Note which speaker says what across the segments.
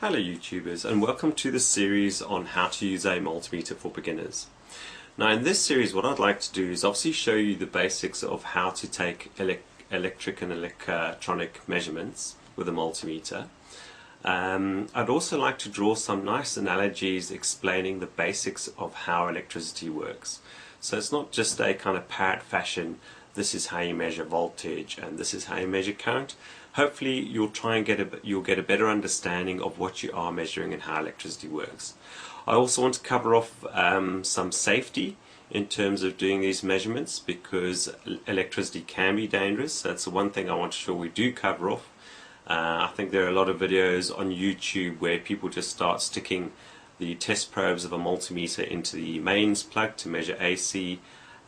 Speaker 1: Hello YouTubers, and welcome to the series on how to use a multimeter for beginners. Now in this series what I'd like to do is obviously show you the basics of how to take electric and electronic measurements with a multimeter. I'd also like to draw some nice analogies explaining the basics of how electricity works. So it's not just a kind of parrot fashion, this is how you measure voltage and this is how you measure current. Hopefully you'll try and get a better understanding of what you are measuring and how electricity works. I also want to cover off some safety in terms of doing these measurements, because electricity can be dangerous. That's the one thing I want to show we do cover off. I think there are a lot of videos on YouTube where people just start sticking the test probes of a multimeter into the mains plug to measure AC,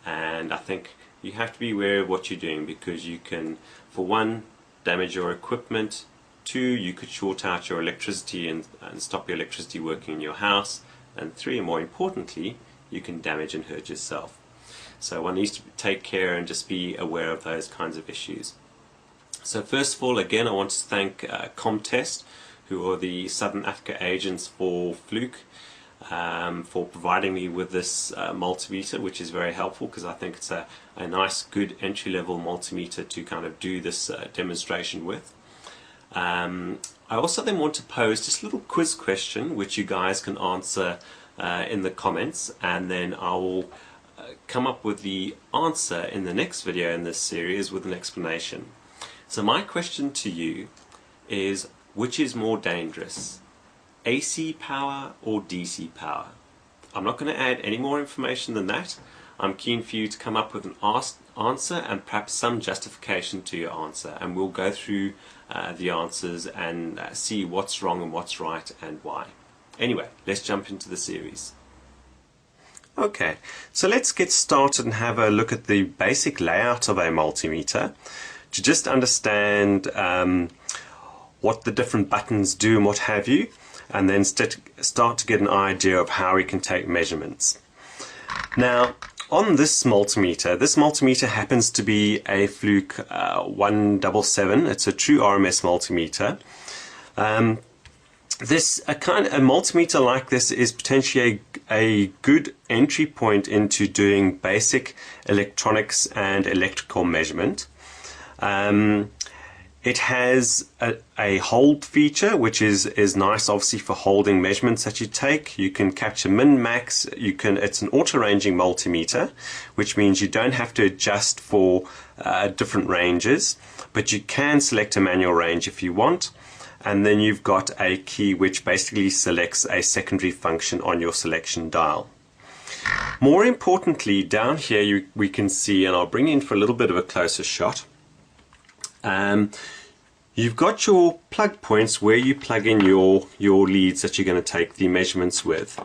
Speaker 1: and I think you have to be aware of what you're doing, because you can, for one, damage your equipment, two, you could short out your electricity and stop your electricity working in your house, and three, and more importantly, you can damage and hurt yourself. So one needs to take care and just be aware of those kinds of issues. So first of all, again, I want to thank Comtest, who are the Southern Africa agents for Fluke, for providing me with this multimeter, which is very helpful because I think it's a nice, good entry-level multimeter to kind of do this demonstration with. I also then want to pose just a little quiz question which you guys can answer in the comments, and then I will come up with the answer in the next video in this series with an explanation. So my question to you is, which is more dangerous? AC power or DC power? I'm not going to add any more information than that. I'm keen for you to come up with an answer and perhaps some justification to your answer, and we'll go through the answers and see what's wrong and what's right and why. Anyway, let's jump into the series. Okay, so let's get started and have a look at the basic layout of a multimeter to just understand what the different buttons do and what have you, and then start to get an idea of how we can take measurements. Now, on this multimeter happens to be a Fluke 177. It's a true RMS multimeter. A multimeter like this is potentially a good entry point into doing basic electronics and electrical measurement. It has a hold feature, which is nice obviously for holding measurements that you take. You can capture min, max, it's an auto-ranging multimeter, which means you don't have to adjust for different ranges, but you can select a manual range if you want, and then you've got a key which basically selects a secondary function on your selection dial. More importantly, down here we can see, and I'll bring in for a little bit of a closer shot, you've got your plug points where you plug in your leads that you're going to take the measurements with.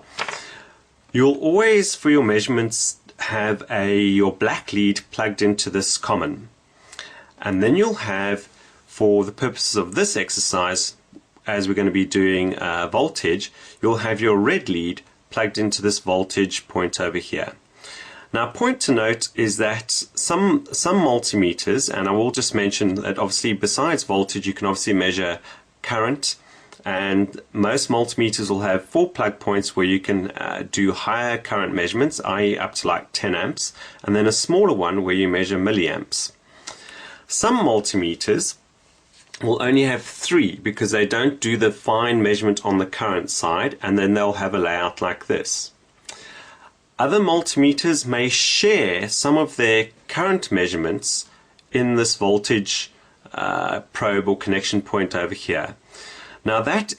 Speaker 1: You'll always, for your measurements, have your black lead plugged into this common. And then you'll have, for the purposes of this exercise, as we're going to be doing voltage, you'll have your red lead plugged into this voltage point over here. Now, a point to note is that some multimeters, and I will just mention that obviously besides voltage you can obviously measure current, and most multimeters will have 4 plug points where you can do higher current measurements, i.e. up to like 10 amps, and then a smaller one where you measure milliamps. Some multimeters will only have 3 because they don't do the fine measurement on the current side, and then they'll have a layout like this. Other multimeters may share some of their current measurements in this voltage probe or connection point over here. Now that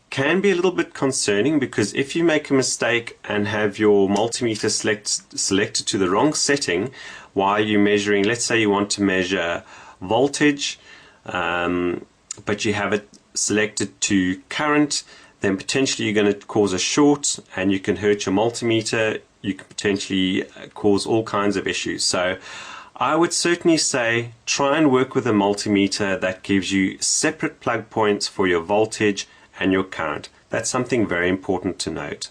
Speaker 1: can be a little bit concerning, because if you make a mistake and have your multimeter selected to the wrong setting while you're measuring, let's say you want to measure voltage, but you have it selected to current, then potentially you're going to cause a short and you can hurt your multimeter. You can potentially cause all kinds of issues. So I would certainly say try and work with a multimeter that gives you separate plug points for your voltage and your current. That's something very important to note.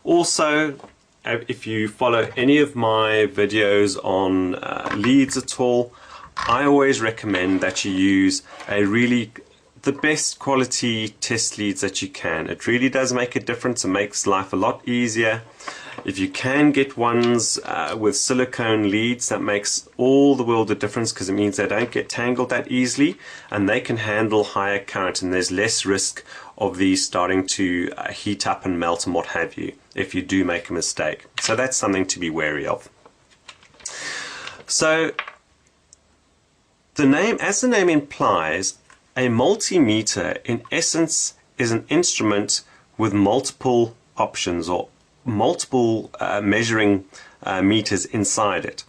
Speaker 1: Also, if you follow any of my videos on leads at all, I always recommend that you use the best quality test leads that you can. It really does make a difference. It makes life a lot easier. If you can get ones with silicone leads, that makes all the world of difference, because it means they don't get tangled that easily and they can handle higher current, and there's less risk of these starting to heat up and melt and what have you if you do make a mistake. So that's something to be wary of. So the name, as the name implies, a multimeter in essence is an instrument with multiple options or multiple measuring meters inside it.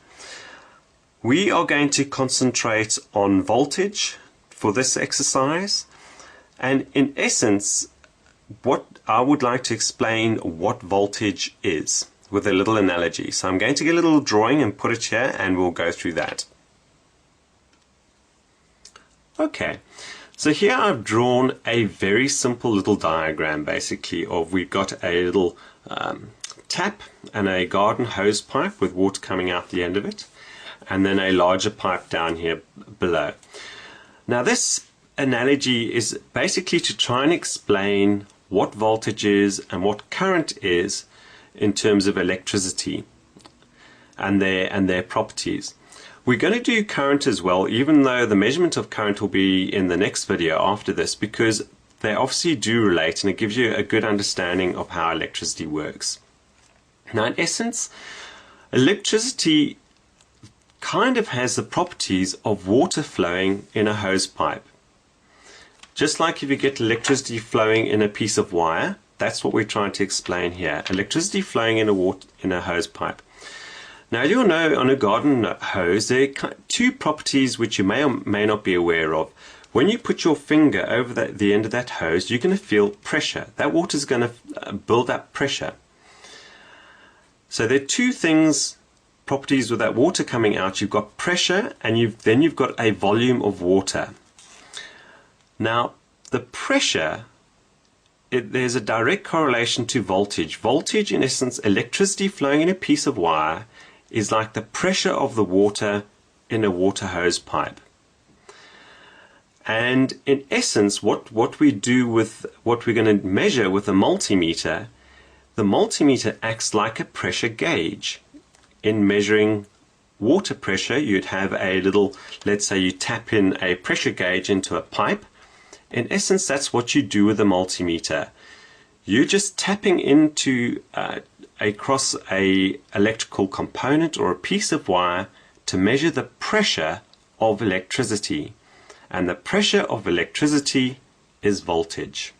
Speaker 1: We are going to concentrate on voltage for this exercise, and in essence what I would like to explain what voltage is with a little analogy. So I'm going to get a little drawing and put it here and we'll go through that. Okay, so here I've drawn a very simple little diagram basically of, we've got a little tap and a garden hose pipe with water coming out the end of it, and then a larger pipe down here below. Now this analogy is basically to try and explain what voltage is and what current is in terms of electricity and their properties. We're going to do current as well, even though the measurement of current will be in the next video after this, because they obviously do relate and it gives you a good understanding of how electricity works. Now in essence, electricity kind of has the properties of water flowing in a hose pipe. Just like if you get electricity flowing in a piece of wire, that's what we're trying to explain here. Electricity flowing in a hose pipe. Now you'll know on a garden hose there are two properties which you may or may not be aware of. When you put your finger over the end of that hose, you're going to feel pressure. That water is going to build up pressure. So there are two properties with that water coming out. You've got pressure and then you've got a volume of water. Now the pressure, there's a direct correlation to voltage. Voltage, in essence, electricity flowing in a piece of wire, is like the pressure of the water in a water hose pipe. And in essence, what we do with what we're going to measure with a multimeter, the multimeter acts like a pressure gauge. In measuring water pressure, you'd have a little, let's say you tap in a pressure gauge into a pipe. In essence, that's what you do with a multimeter. You're just tapping into across a electrical component or a piece of wire to measure the pressure of electricity, and the pressure of electricity is voltage.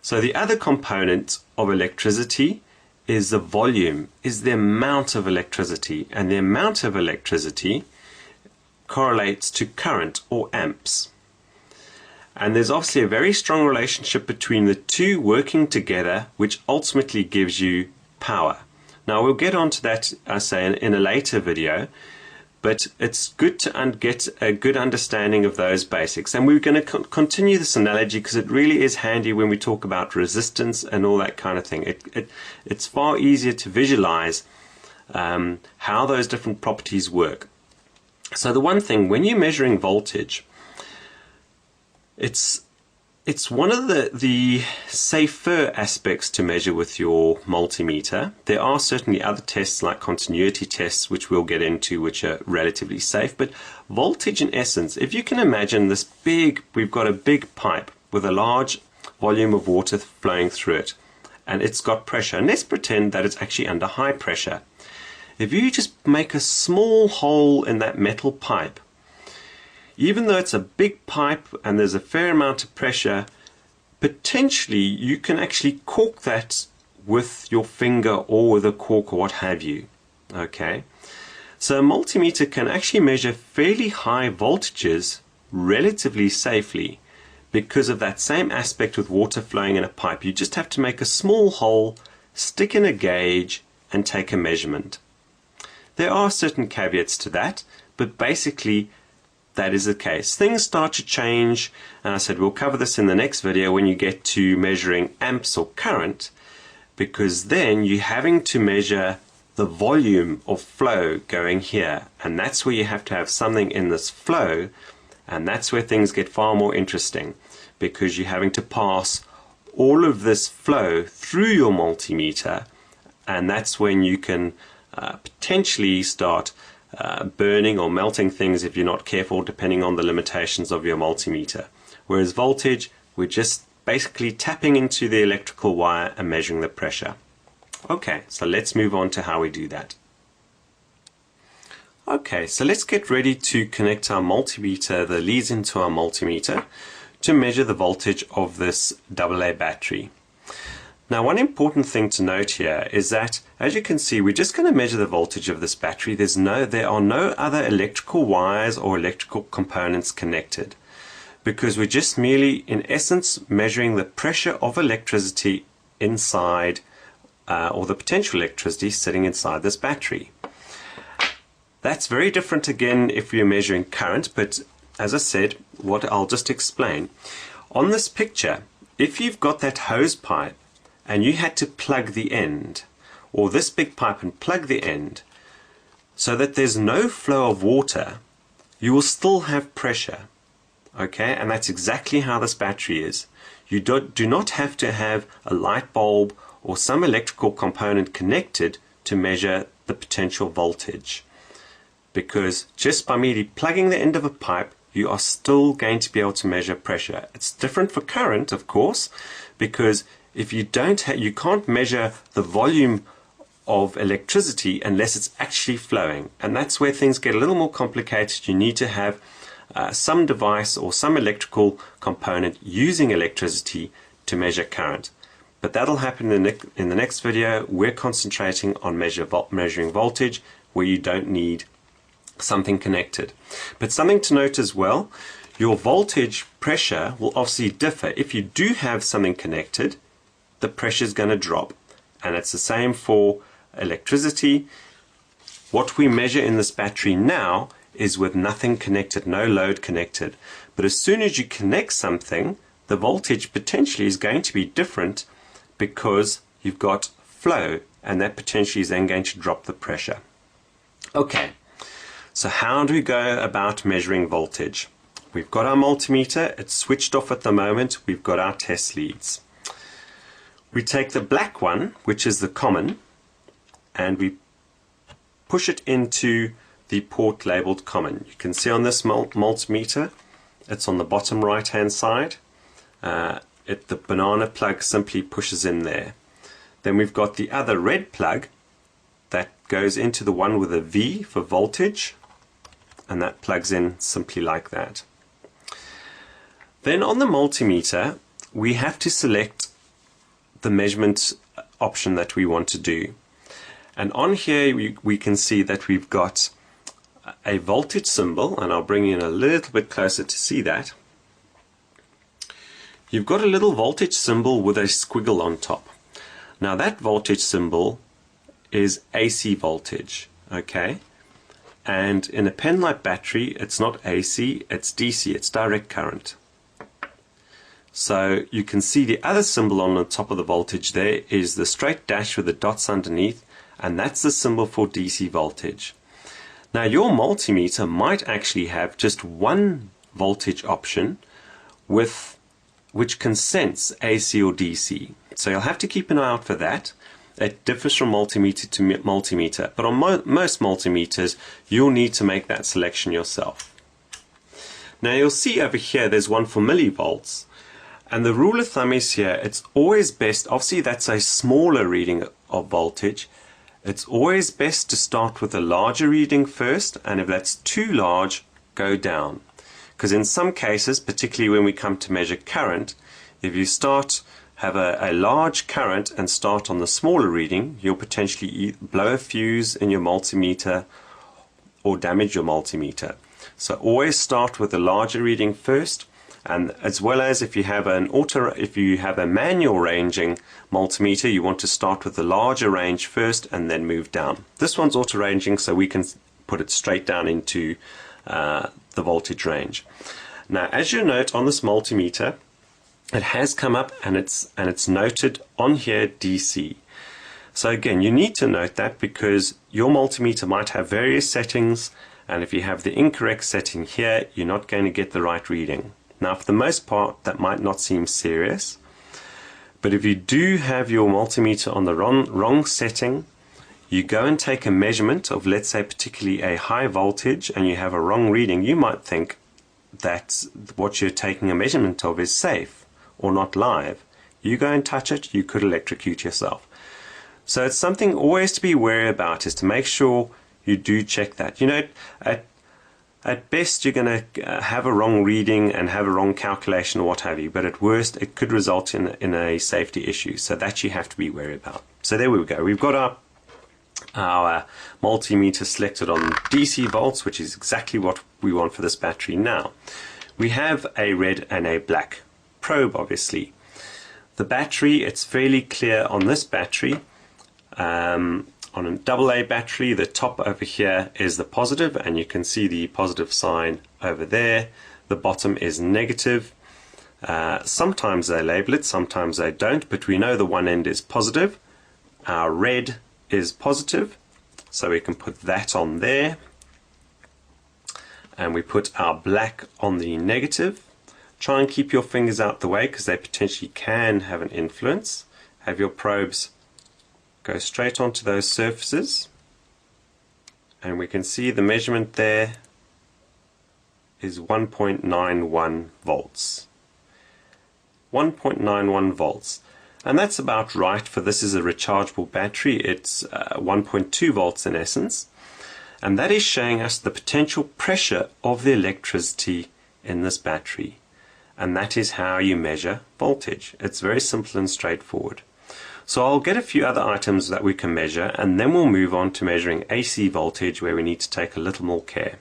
Speaker 1: So the other component of electricity is the volume, is the amount of electricity, and the amount of electricity correlates to current or amps. And there's obviously a very strong relationship between the two working together, which ultimately gives you power. Now we'll get onto that, I say, in a later video, but it's good to get a good understanding of those basics. And we're going to continue this analogy because it really is handy when we talk about resistance and all that kind of thing. It's far easier to visualize how those different properties work. So the one thing, when you're measuring voltage, it's one of the safer aspects to measure with your multimeter. There are certainly other tests like continuity tests, which we'll get into, which are relatively safe. But voltage, in essence, if you can imagine this we've got a big pipe with a large volume of water flowing through it, and it's got pressure. And let's pretend that it's actually under high pressure. If you just make a small hole in that metal pipe, even though it's a big pipe and there's a fair amount of pressure, potentially you can actually cork that with your finger or with a cork or what have you. Okay, so a multimeter can actually measure fairly high voltages relatively safely because of that same aspect with water flowing in a pipe. You just have to make a small hole, stick in a gauge and take a measurement. There are certain caveats to that, but basically that is the case. Things start to change, and I said we'll cover this in the next video when you get to measuring amps or current, because then you're having to measure the volume of flow going here, and that's where you have to have something in this flow, And that's where things get far more interesting, because you're having to pass all of this flow through your multimeter, and that's when you can potentially start burning or melting things if you're not careful, depending on the limitations of your multimeter. Whereas voltage, we're just basically tapping into the electrical wire and measuring the pressure. Okay, so let's move on to how we do that. Okay, so let's get ready to connect our multimeter, the leads into our multimeter, to measure the voltage of this AA battery. Now, one important thing to note here is that, as you can see, we're just going to measure the voltage of this battery. There are no other electrical wires or electrical components connected, because we're just merely, in essence, measuring the pressure of electricity inside, or the potential electricity sitting inside this battery. That's very different again if you're measuring current, but as I said, what I'll just explain. On this picture, if you've got that hose pipe and you had to plug the end, or this big pipe and plug the end, so that there's no flow of water, you will still have pressure. Okay, and that's exactly how this battery is. You do not have to have a light bulb or some electrical component connected to measure the potential voltage, because just by merely plugging the end of a pipe, you are still going to be able to measure pressure. It's different for current, of course, because if you you can't measure the volume of electricity unless it's actually flowing, and that's where things get a little more complicated. You need to have some device or some electrical component using electricity to measure current. But that'll happen in the next video. We're concentrating on measuring voltage, where you don't need something connected. But something to note as well, your voltage pressure will obviously differ. If you do have something connected, the pressure is going to drop, and it's the same for electricity. What we measure in this battery now is with nothing connected, no load connected. But as soon as you connect something, the voltage potentially is going to be different, because you've got flow, and that potentially is then going to drop the pressure. Okay, so how do we go about measuring voltage? We've got our multimeter, it's switched off at the moment, we've got our test leads. We take the black one, which is the common, and we push it into the port labeled common. You can see on this multimeter, it's on the bottom right hand side. The banana plug simply pushes in there. Then we've got the other red plug that goes into the one with a V for voltage, and that plugs in simply like that. Then on the multimeter, we have to select the measurement option that we want to do. And on here we can see that we've got a voltage symbol, and I'll bring you in a little bit closer to see that. You've got a little voltage symbol with a squiggle on top. Now that voltage symbol is AC voltage, okay? And in a pen-light battery, it's not AC, it's DC, it's direct current. So you can see the other symbol on the top of the voltage there is the straight dash with the dots underneath, and that's the symbol for DC voltage. Now your multimeter might actually have just one voltage option which can sense AC or DC. So you'll have to keep an eye out for that. It differs from multimeter to multimeter, but on most multimeters you'll need to make that selection yourself. Now you'll see over here there's one for millivolts, and the rule of thumb is here, it's always best, obviously that's a smaller reading of voltage, it's always best to start with a larger reading first, and if that's too large, go down. Because in some cases, particularly when we come to measure current, if you have a large current and start on the smaller reading, you'll potentially blow a fuse in your multimeter or damage your multimeter. So always start with a larger reading first, and as well as if you have a manual ranging multimeter, you want to start with the larger range first and then move down. This one's auto ranging, so we can put it straight down into the voltage range. Now, as you note on this multimeter, it has come up and it's noted on here DC. So again, you need to note that because your multimeter might have various settings, and if you have the incorrect setting here, you're not going to get the right reading. Now, for the most part, that might not seem serious, but if you do have your multimeter on the wrong setting, you go and take a measurement of, let's say, particularly a high voltage, and you have a wrong reading, you might think that what you're taking a measurement of is safe or not live. You go and touch it, you could electrocute yourself. So it's something always to be wary about, is to make sure you do check that. You know, at best you're going to have a wrong reading and have a wrong calculation or what have you, but at worst it could result in a safety issue. So that you have to be wary about. So there we go. We've got our multimeter selected on DC volts, which is exactly what we want for this battery. Now we have a red and a black probe. Obviously the battery, it's fairly clear on this battery. On a AA battery, the top over here is the positive, and you can see the positive sign over there. The bottom is negative. Sometimes they label it, sometimes they don't, but we know the one end is positive. Our red is positive, so we can put that on there, and we put our black on the negative. Try and keep your fingers out the way, because they potentially can have an influence. Have your probes go straight onto those surfaces, and we can see the measurement there is 1.91 volts. 1.91 volts. And that's about right, for this is a rechargeable battery. It's 1.2 volts in essence, and that is showing us the potential pressure of the electricity in this battery, and that is how you measure voltage. It's very simple and straightforward. So I'll get a few other items that we can measure, and then we'll move on to measuring AC voltage, where we need to take a little more care.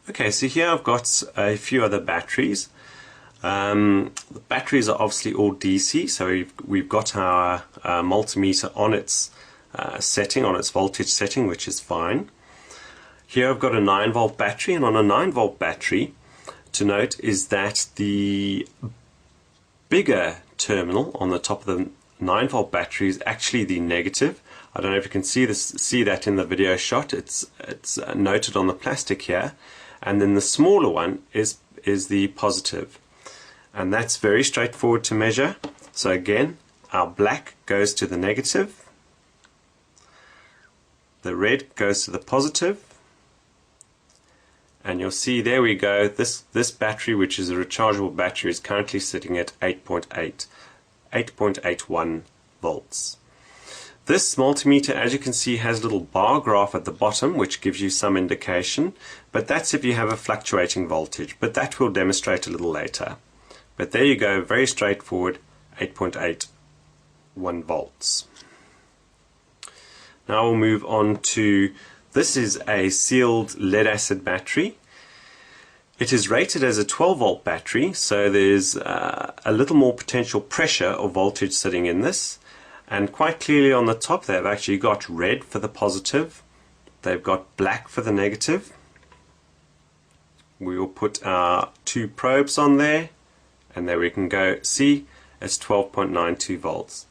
Speaker 1: Okay, so here I've got a few other batteries. The batteries are obviously all DC, so we've got our multimeter on its setting, on its voltage setting, which is fine. Here I've got a 9-volt battery, and on a 9-volt battery, to note is that the bigger terminal on the top of the 9-volt battery is actually the negative. I don't know if you can see that in the video shot. It's noted on the plastic here, and then the smaller one is the positive. And that's very straightforward to measure. So again, our black goes to the negative, the red goes to the positive, and you'll see there we go, this battery, which is a rechargeable battery, is currently sitting at 8.81 volts. This multimeter, as you can see, has a little bar graph at the bottom which gives you some indication, but that's if you have a fluctuating voltage, but that we'll demonstrate a little later. But there you go, very straightforward, 8.81 volts. Now we'll move on to, this is a sealed lead acid battery. It is rated as a 12-volt battery, so there's a little more potential pressure or voltage sitting in this. And quite clearly on the top they've actually got red for the positive, they've got black for the negative. We will put our 2 probes on there, and there we can go see it's 12.92 volts.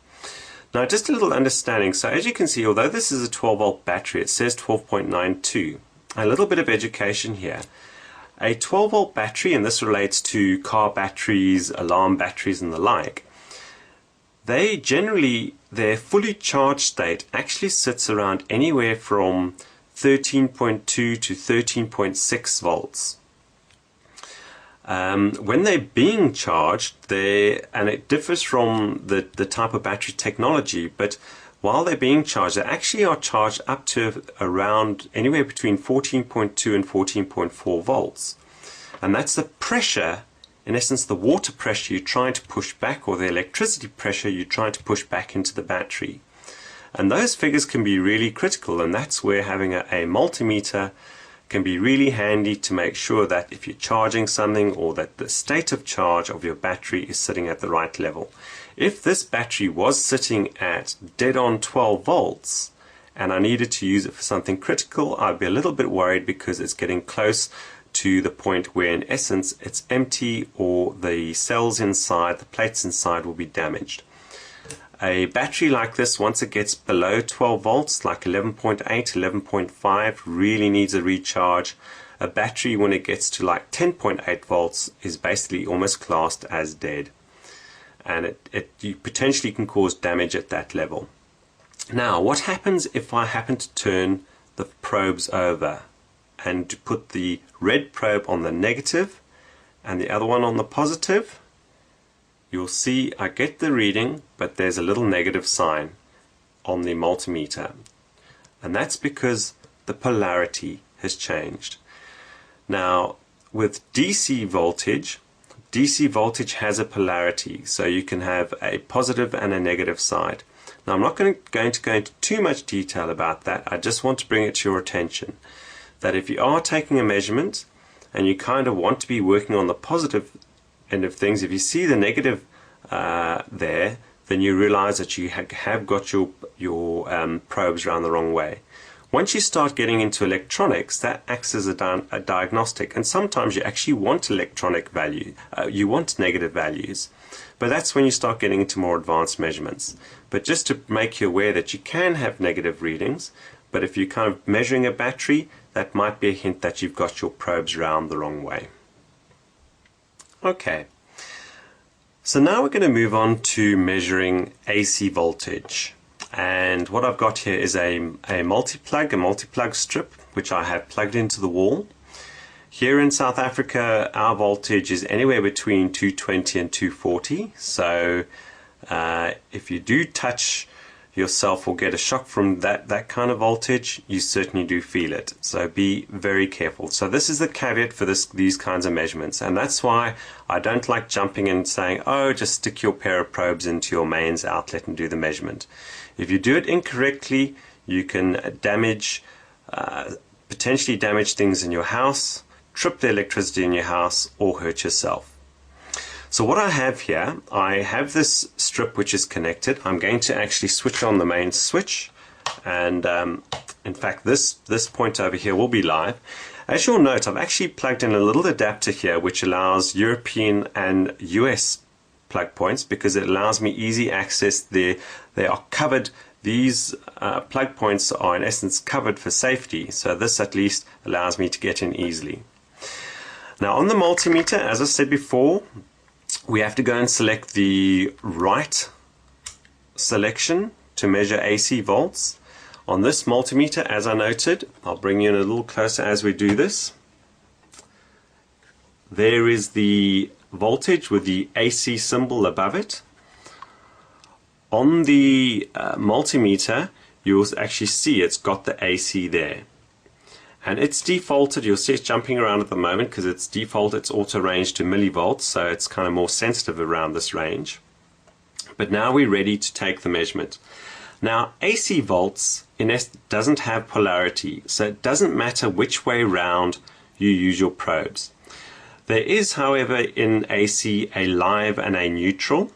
Speaker 1: Now just a little understanding, so as you can see, although this is a 12-volt battery, it says 12.92. A little bit of education here. A 12-volt battery, and this relates to car batteries, alarm batteries and the like, they generally, their fully charged state actually sits around anywhere from 13.2 to 13.6 volts. When they're being charged, and it differs from the type of battery technology, but while they're being charged, they actually are charged up to around anywhere between 14.2 and 14.4 volts. And that's the pressure, in essence the water pressure you're trying to push back, or the electricity pressure you're trying to push back into the battery. And those figures can be really critical, and that's where having a multimeter can be really handy to make sure that if you're charging something, or that the state of charge of your battery is sitting at the right level. If this battery was sitting at dead on 12 volts and I needed to use it for something critical, I'd be a little bit worried, because it's getting close to the point where in essence it's empty, or the cells inside, the plates inside, will be damaged. A battery like this, once it gets below 12 volts, like 11.8, 11.5, really needs a recharge. A battery when it gets to like 10.8 volts is basically almost classed as dead. And you potentially can cause damage at that level. Now, what happens if I happen to turn the probes over and to put the red probe on the negative and the other one on the positive? You'll see I get the reading, but there's a little negative sign on the multimeter. And that's because the polarity has changed. Now, with DC voltage has a polarity, so you can have a positive and a negative side. Now, I'm not going to go into too much detail about that. I just want to bring it to your attention that if you are taking a measurement and you kind of want to be working on the positive end of things, if you see the negative there, then you realize that you have got your probes around the wrong way. Once you start getting into electronics, that acts as a diagnostic, and sometimes you actually want electronic value. You want negative values, but that's when you start getting into more advanced measurements. But just to make you aware that you can have negative readings, but if you're kind of measuring a battery, that might be a hint that you've got your probes round the wrong way. Okay, so now we're going to move on to measuring AC voltage. And what I've got here is a multi-plug strip, which I have plugged into the wall. Here in South Africa, our voltage is anywhere between 220 and 240. So if you do touch yourself or get a shock from that kind of voltage, you certainly do feel it. So be very careful. So this is the caveat for these kinds of measurements, and that's why I don't like jumping and saying, oh, just stick your pair of probes into your mains outlet and do the measurement. If you do it incorrectly, you can potentially damage things in your house, trip the electricity in your house, or hurt yourself. So what I have here, I have this strip which is connected. I'm going to actually switch on the main switch, and in fact this point over here will be live. As you'll note, I've actually plugged in a little adapter here which allows European and US plug points, because it allows me easy access. They are covered. These plug points are in essence covered for safety, so this at least allows me to get in easily. Now on the multimeter, as I said before, we have to go and select the right selection to measure AC volts. On this multimeter, as I noted, I'll bring you in a little closer as we do this. There is the voltage with the AC symbol above it. On the multimeter, you'll actually see it's got the AC there. And it's defaulted, you'll see it's jumping around at the moment because it's default, it's auto ranged to millivolts, so it's kind of more sensitive around this range. But now we're ready to take the measurement. Now AC volts in essence doesn't have polarity, so it doesn't matter which way round you use your probes. There is, however, in AC a live and a neutral.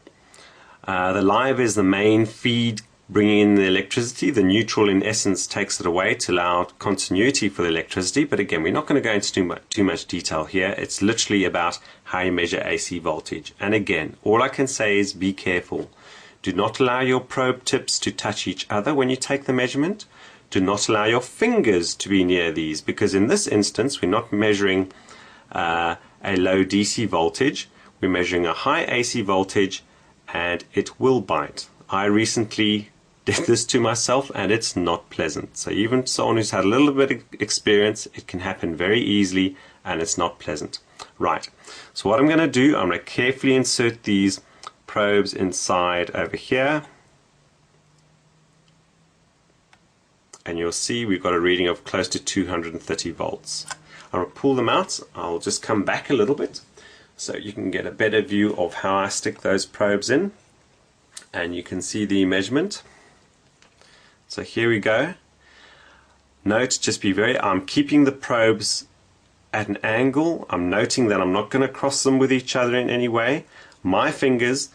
Speaker 1: The live is the main feed bringing in the electricity. The neutral in essence takes it away to allow continuity for the electricity, but again we're not going to go into too much detail here. It's literally about how you measure AC voltage. And again, all I can say is be careful. Do not allow your probe tips to touch each other when you take the measurement. Do not allow your fingers to be near these, because in this instance we're not measuring a low DC voltage, we're measuring a high AC voltage, and it will bite. I recently did this to myself and it's not pleasant. So even someone who's had a little bit of experience, it can happen very easily and it's not pleasant. Right, so what I'm going to do, I'm going to carefully insert these probes inside over here, and you'll see we've got a reading of close to 230 volts. I'll pull them out. I'll just come back a little bit so you can get a better view of how I stick those probes in, and you can see the measurement. So here we go. Note, just be I'm keeping the probes at an angle. I'm noting that I'm not going to cross them with each other in any way. My fingers,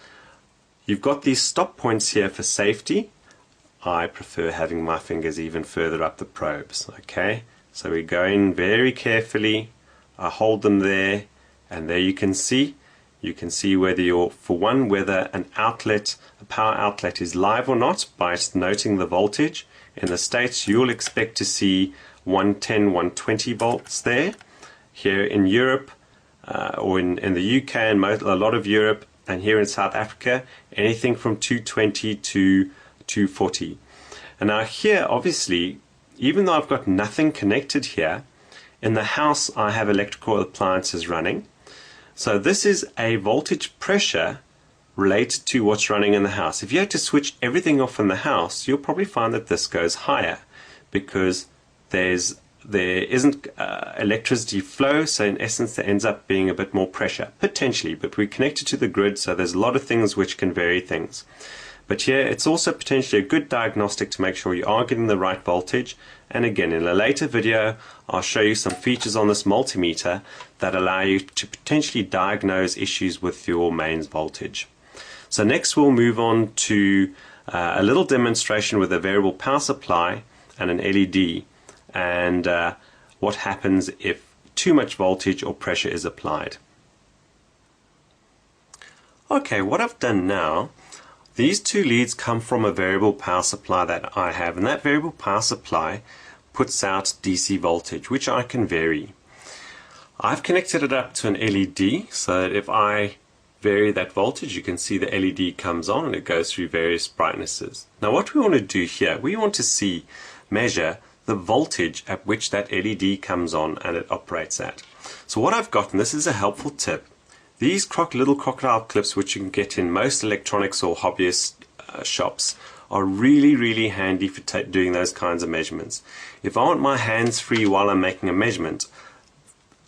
Speaker 1: you've got these stop points here for safety. I prefer having my fingers even further up the probes. Okay, so we go in very carefully. I hold them there, and there you can see You can see whether whether a power outlet is live or not by noting the voltage. In the States, you'll expect to see 110, 120 volts there. Here in Europe, or in the UK and a lot of Europe, and here in South Africa, anything from 220 to 240. And now here, obviously, even though I've got nothing connected here, in the house I have electrical appliances running. So this is a voltage pressure related to what's running in the house. If you had to switch everything off in the house, you'll probably find that this goes higher because there isn't electricity flow, so in essence there ends up being a bit more pressure, potentially, but we're connected to the grid, so there's a lot of things which can vary things. But here it's also potentially a good diagnostic to make sure you are getting the right voltage. And again, in a later video I'll show you some features on this multimeter that allow you to potentially diagnose issues with your mains voltage. So next we'll move on to a little demonstration with a variable power supply and an LED, and what happens if too much voltage or pressure is applied. Okay, what I've done now, these two leads come from a variable power supply that I have, and that variable power supply puts out DC voltage, which I can vary. I've connected it up to an LED so that if I vary that voltage, you can see the LED comes on and it goes through various brightnesses. Now what we want to do here, we want to measure the voltage at which that LED comes on and it operates at. So what I've got, and this is a helpful tip, these little crocodile clips which you can get in most electronics or hobbyist shops are really handy for doing those kinds of measurements. If I want my hands free while I'm making a measurement,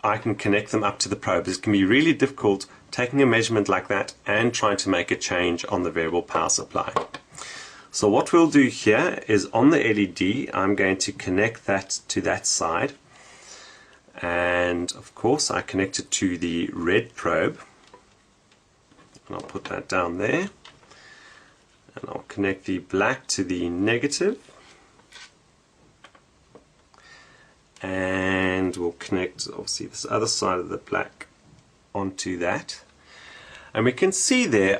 Speaker 1: I can connect them up to the probe. It can be really difficult taking a measurement like that and trying to make a change on the variable power supply. So what we'll do here is on the LED I'm going to connect that to that side, and of course I connect it to the red probe, and I'll put that down there, and I'll connect the black to the negative, and we'll connect obviously this other side of the black onto that. And we can see there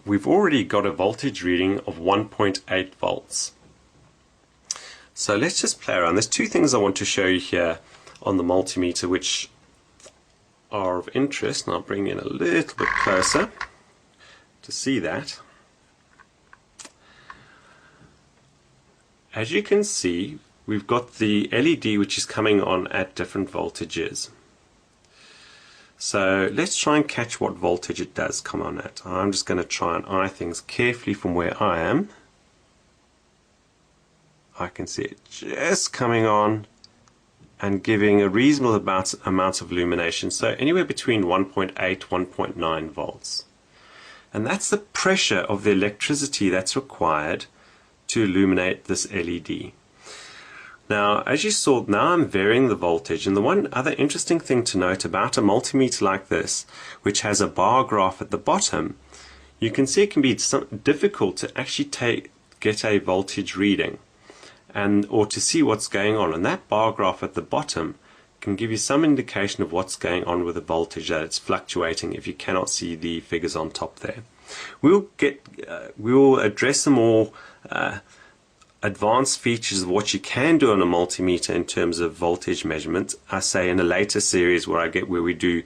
Speaker 1: we've already got a voltage reading of 1.8 volts. So let's just play around. There's two things I want to show you here on the multimeter which are of interest, and I'll bring in a little bit closer to see that. As you can see, we've got the LED which is coming on at different voltages. So let's try and catch what voltage it does come on at. I'm just going to try and eye things carefully from where I am. I can see it just coming on and giving a reasonable amount of illumination, so anywhere between 1.8 1.9 volts. And that's the pressure of the electricity that's required to illuminate this LED. Now, as you saw, now I'm varying the voltage, and the one other interesting thing to note about a multimeter like this, which has a bar graph at the bottom, you can see it can be difficult to actually get a voltage reading or to see what's going on, and that bar graph at the bottom can give you some indication of what's going on with the voltage, that it's fluctuating if you cannot see the figures on top there. We'll address some more advanced features of what you can do on a multimeter in terms of voltage measurement, I say in a later series where we do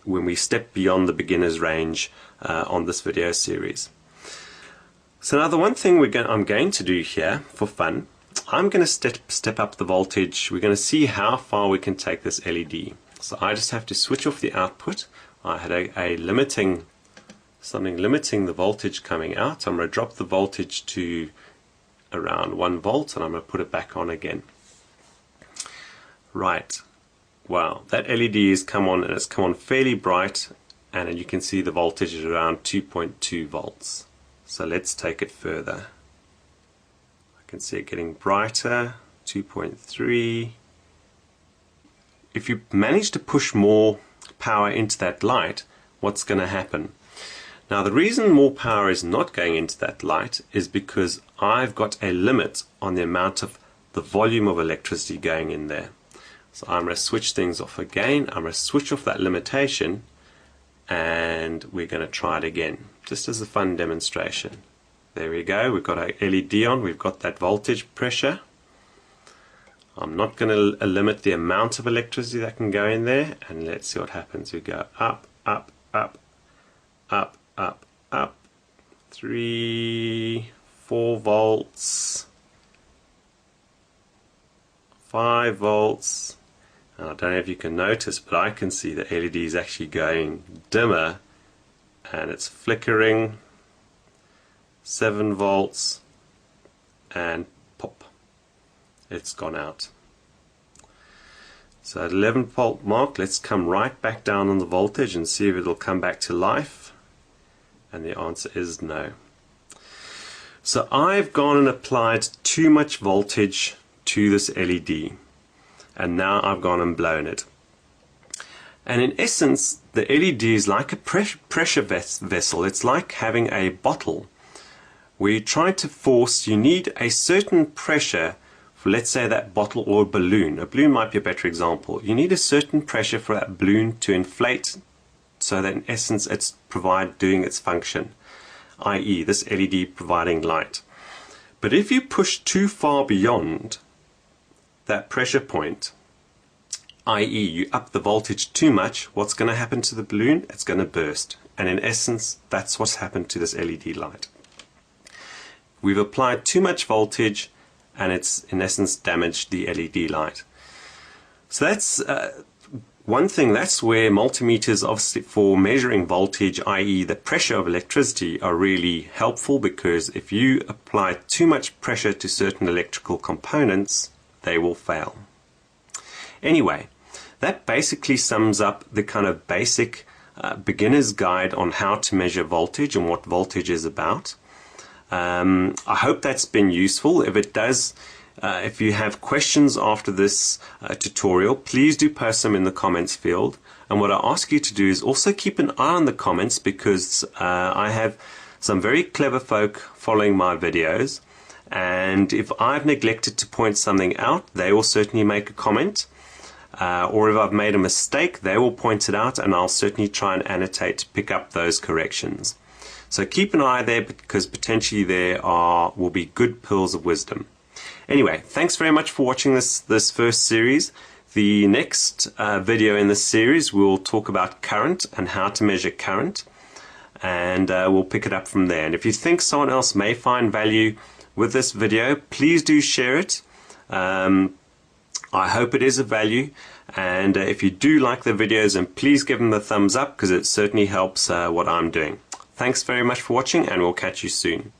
Speaker 1: when we step beyond the beginner's range on this video series. So now the one thing I'm going to do here for fun, I'm going to step up the voltage. We're going to see how far we can take this LED. So I just have to switch off the output. I had something limiting the voltage coming out. I'm going to drop the voltage to around 1 volt, and I'm going to put it back on again. Right, wow, that LED has come on, and it's come on fairly bright, and you can see the voltage is around 2.2 volts. So let's take it further. I can see it getting brighter, 2.3. If you manage to push more power into that light, what's going to happen? Now the reason more power is not going into that light is because I've got a limit on the amount of the volume of electricity going in there. So I'm going to switch things off again. I'm going to switch off that limitation, and we're going to try it again, just as a fun demonstration. There we go, we've got our LED on, we've got that voltage pressure. I'm not going to limit the amount of electricity that can go in there, and let's see what happens. We go up, up, up, up, up, up, 3, 4 volts, 5 volts. And I don't know if you can notice, but I can see the LED is actually going dimmer and it's flickering. 7 volts, and pop, it's gone out. So at 11 volt mark, let's come right back down on the voltage and see if it'll come back to life, and the answer is no. So I've gone and applied too much voltage to this LED, and now I've gone and blown it. And in essence, the LED is like a pressure vessel. It's like having a bottle. We try to force, you need a certain pressure for, let's say, that bottle or a balloon. A balloon might be a better example. You need a certain pressure for that balloon to inflate so that in essence it's doing its function, i.e. this LED providing light. But if you push too far beyond that pressure point, i.e. you up the voltage too much, what's going to happen to the balloon? It's going to burst. And in essence, that's what's happened to this LED light. We've applied too much voltage and it's in essence damaged the LED light. So that's one thing. That's where multimeters, obviously for measuring voltage, i.e. the pressure of electricity, are really helpful, because if you apply too much pressure to certain electrical components, they will fail. Anyway, that basically sums up the kind of basic beginner's guide on how to measure voltage and what voltage is about. I hope that's been useful. If it does, if you have questions after this tutorial, please do post them in the comments field. And what I ask you to do is also keep an eye on the comments, because I have some very clever folk following my videos, and if I've neglected to point something out, they will certainly make a comment. Or if I've made a mistake, they will point it out, and I'll certainly try and annotate to pick up those corrections. So keep an eye there, because potentially there will be good pearls of wisdom. Anyway, thanks very much for watching this first series. The next video in this series, we'll talk about current and how to measure current, and we'll pick it up from there. And if you think someone else may find value with this video, please do share it. I hope it is of value, and if you do like the videos, then please give them the thumbs up, because it certainly helps what I'm doing. Thanks very much for watching, and we'll catch you soon.